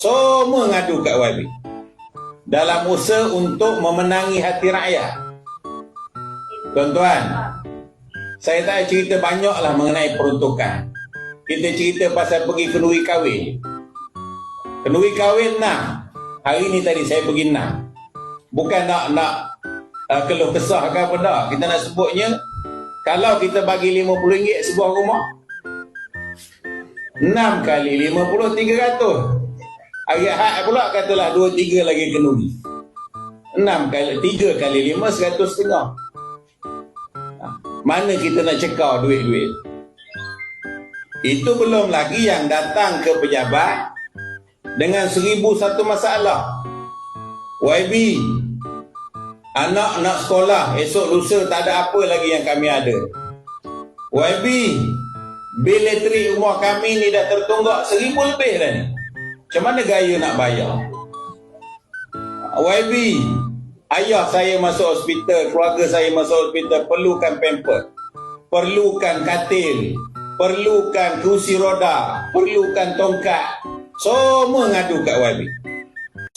Semua ngadu kat YB dalam usaha untuk memenangi hati rakyat. Tuan-tuan, saya tak cerita banyak lah mengenai peruntukan. Kita cerita pasal pergi kenduri kahwin. Kenduri kahwin 6. Hari ni tadi saya pergi 6. Bukan nak keluh kesah ke apa dah. Kita nak sebutnya, kalau kita bagi RM50 sebuah rumah, 6 kali 50, 300. Hari Ahad pula katalah 2-3 lagi kenduri. 3 kali 5, 100.5. Mana kita nak cekau duit-duit? Itu belum lagi yang datang ke pejabat dengan 1001 masalah. YB, anak nak sekolah, esok lusa tak ada apa lagi yang kami ada. YB, bil elektrik rumah kami ni dah tertunggak 1,000 lebih dah ni. Macam mana gaya nak bayar? YB, ayah saya masuk hospital, keluarga saya masuk hospital, perlukan pamper, perlukan katil, perlukan kerusi roda, perlukan tongkat. Semua ngadu kat YB.